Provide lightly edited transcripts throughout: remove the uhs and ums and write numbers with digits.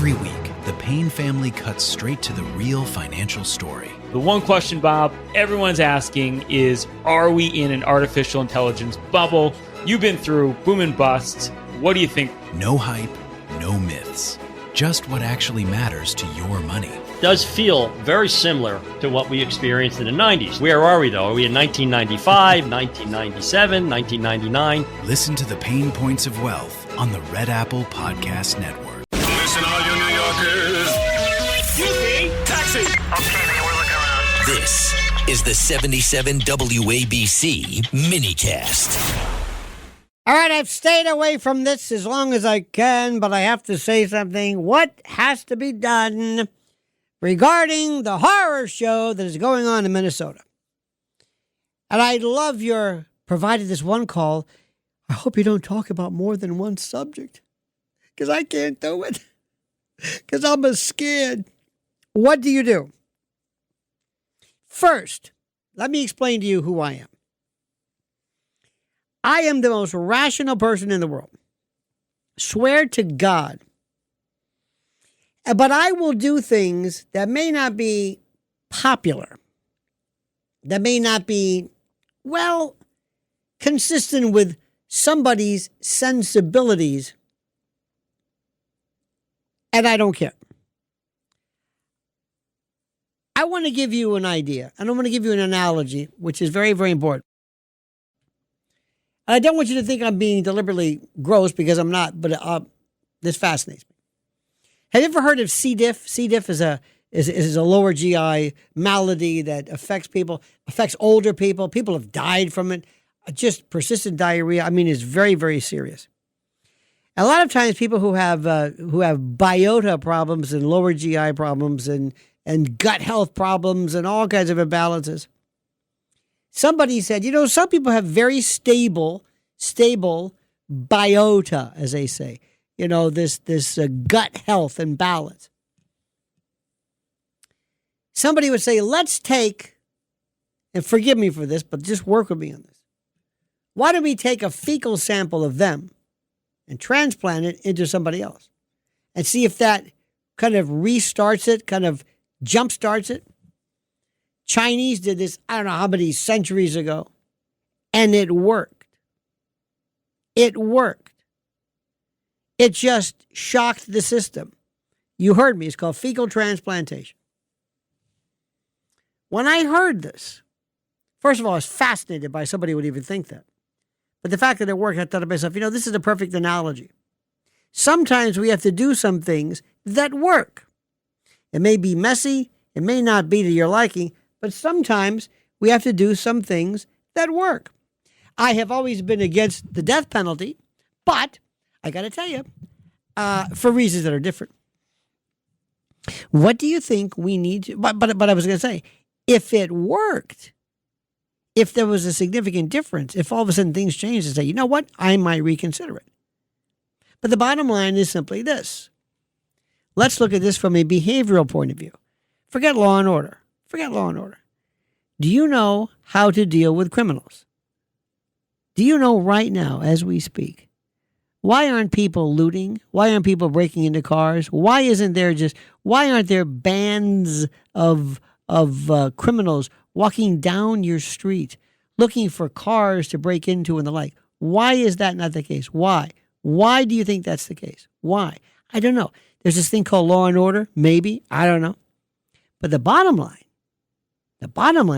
Every week, the Payne family cuts straight to the real financial story. The one question, Bob, everyone's asking is, are we in an artificial intelligence bubble? You've been through boom and bust. What do you think? No hype, no myths. Just what actually matters to your money. Does feel very similar to what we experienced in the 90s. Where are we, though? Are we in 1995, 1997, 1999? Listen to the Pain Points of Wealth on the Red Apple Podcast Network. Listen, all you New Yorkers. Taxi. Okay, man, we're looking around. This is the 77 WABC minicast. All right, I've stayed away from this as long as I can, but I have to say something. What has to be done regarding the horror show that is going on in Minnesota? And I'd love your, provided this one call, I hope you don't talk about more than one subject, because I can't do it, because I'm scared. What do? First, let me explain to you who I am. I am the most rational person in the world. Swear to God. But I will do things that may not be popular, that may not be, well, consistent with somebody's sensibilities, and I don't care. I want to give you an idea, and I want to give you an analogy, which is very, very important. I don't want you to think I'm being deliberately gross, because I'm not, but this fascinates me. Have you ever heard of C. diff? C. diff is a lower GI malady that affects people, affects older people. People have died from it. Just persistent diarrhea. I mean, it's very, very serious. A lot of times people who have biota problems and lower GI problems and gut health problems and all kinds of imbalances. Somebody said, some people have very stable biota, as they say. This gut health and balance. Somebody would say, let's take, and forgive me for this, but just work with me on this. Why don't we take a fecal sample of them and transplant it into somebody else and see if that kind of restarts it, kind of jumpstarts it? Chinese did this, I don't know how many centuries ago, and it worked. It worked. It just shocked the system. You heard me. It's called fecal transplantation. When I heard this, first of all, I was fascinated by somebody who would even think that. But the fact that it worked, I thought to myself, this is a perfect analogy. Sometimes we have to do some things that work. It may be messy. It may not be to your liking. But sometimes we have to do some things that work. I have always been against the death penalty, but I got to tell you, for reasons that are different. What do you think we need to, but I was going to say, if it worked, if there was a significant difference, if all of a sudden things changed and say, you know what, I might reconsider it. But the bottom line is simply this. Let's look at this from a behavioral point of view. Forget law and order. Forget law and order. Do you know how to deal with criminals? Do you know right now, as we speak, why aren't people looting? Why aren't people breaking into cars? Why aren't there bands of criminals walking down your street looking for cars to break into and the like? Why is that not the case? Why? Why do you think that's the case? Why? I don't know. There's this thing called law and order. Maybe. I don't know. But the bottom line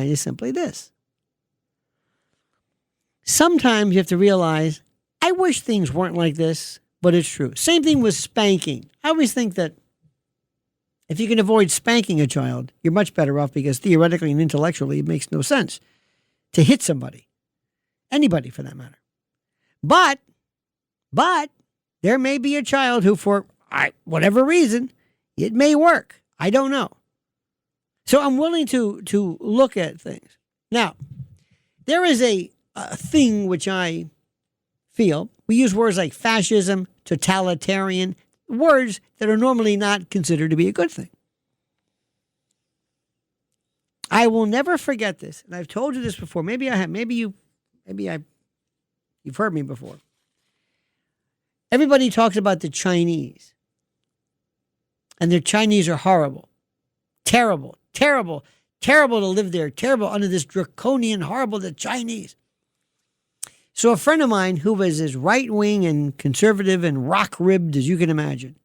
is simply this. Sometimes you have to realize, I wish things weren't like this, but it's true. Same thing with spanking. I always think that if you can avoid spanking a child, you're much better off, because theoretically and intellectually it makes no sense to hit somebody, anybody for that matter. But there may be a child who, for whatever reason, it may work. I don't know. So I'm willing to look at things. Now, there is a thing which I feel, we use words like fascism, totalitarian, words that are normally not considered to be a good thing. I will never forget this, and I've told you this before. Maybe I have. You've heard me before. Everybody talks about the Chinese. And the Chinese are horrible. Terrible, terrible, terrible to live there. Terrible under this draconian, horrible, the Chinese. So a friend of mine who was as right-wing and conservative and rock-ribbed as you can imagine,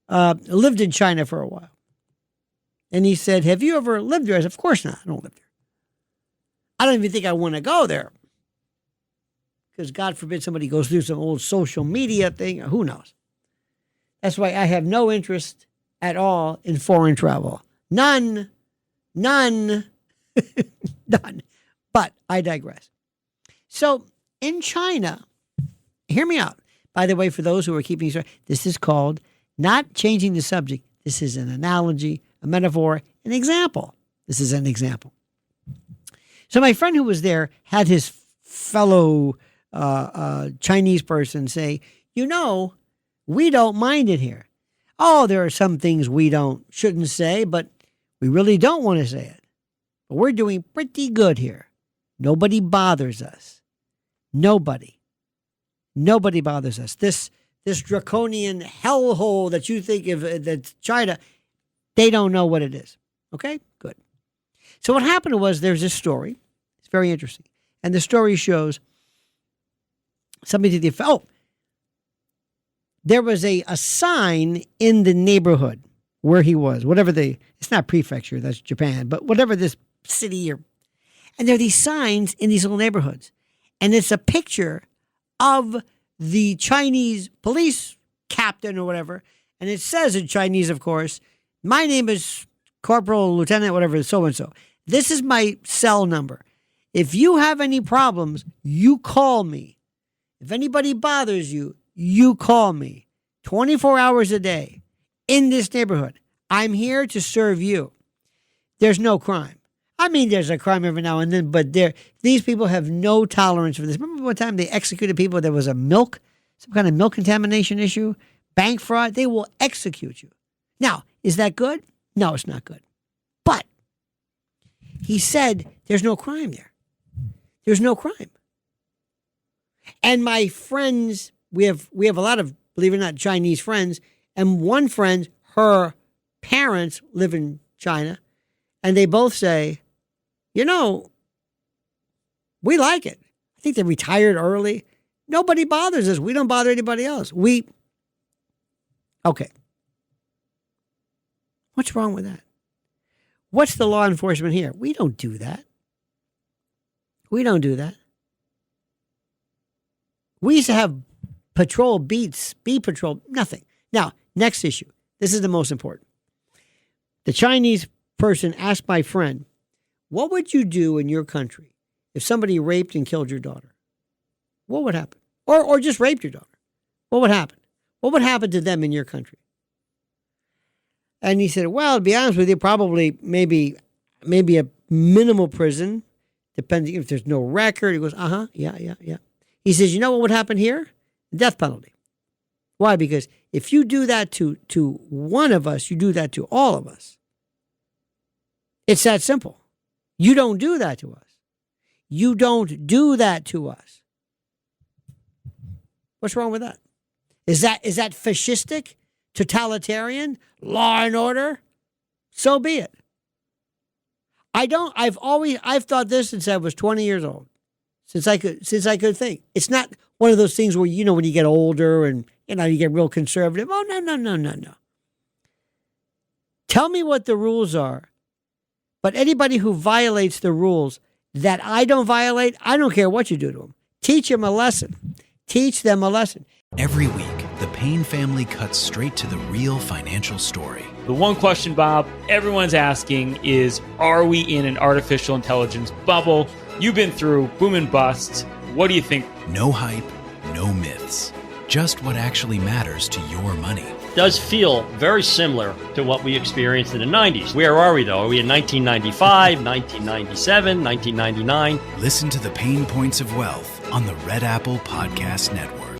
lived in China for a while. And he said, have you ever lived there? I said, of course not. I don't live there. I don't even think I want to go there. Because God forbid somebody goes through some old social media thing. Who knows? That's why I have no interest at all in foreign travel. None. None. But I digress. So in China, hear me out. By the way, for those who are keeping track, this is called not changing the subject. This is an analogy, a metaphor, an example. This is an example. So my friend who was there had his fellow Chinese person say, we don't mind it here. Oh, there are some things we shouldn't say, but we really don't want to say it. But we're doing pretty good here. Nobody bothers us. Nobody bothers us. This draconian hellhole that you think of, that's China, they don't know what it is. Okay, good. So what happened was there's this story. It's very interesting. And the story shows somebody to the effect, there was a sign in the neighborhood where he was, it's not prefecture, that's Japan, but whatever this city, and there are these signs in these little neighborhoods. And it's a picture of the Chinese police captain or whatever. And it says in Chinese, of course, my name is Corporal, Lieutenant, whatever, so-and-so. This is my cell number. If you have any problems, you call me. If anybody bothers you, you call me 24 hours a day in this neighborhood. I'm here to serve you. There's no crime. I mean, there's a crime every now and then, but these people have no tolerance for this. Remember one time they executed people? There was some kind of milk contamination issue, bank fraud. They will execute you. Now, is that good? No, it's not good. But he said there's no crime there. There's no crime. And my friends, we have a lot of, believe it or not, Chinese friends, and one friend, her parents live in China, and they both say, we like it. I think they retired early. Nobody bothers us. We don't bother anybody else. Okay. What's wrong with that? What's the law enforcement here? We don't do that. We don't do that. We used to have patrol beats, speed patrol, nothing. Now, next issue. This is the most important. The Chinese person asked my friend, what would you do in your country if somebody raped and killed your daughter? What would happen? Or just raped your daughter? What would happen? What would happen to them in your country? And he said, well, to be honest with you, probably maybe a minimal prison, depending if there's no record. He goes, yeah. He says, you know what would happen here? Death penalty. Why? Because if you do that to one of us, you do that to all of us. It's that simple. You don't do that to us. You don't do that to us. What's wrong with that? Is that fascistic, totalitarian, law and order? So be it. I've thought this since I was 20 years old. Since I could think. It's not one of those things where, when you get older and, you get real conservative. Oh, no. Tell me what the rules are. But anybody who violates the rules that I don't violate, I don't care what you do to them. Teach them a lesson. Teach them a lesson. Every week, the Payne family cuts straight to the real financial story. The one question, Bob, everyone's asking is, are we in an artificial intelligence bubble? You've been through boom and bust. What do you think? No hype, no myths. Just what actually matters to your money. Does feel very similar to what we experienced in the 90s. Where are we, though? Are we in 1995, 1997, 1999? Listen to the Pain Points of Wealth on the Red Apple Podcast Network.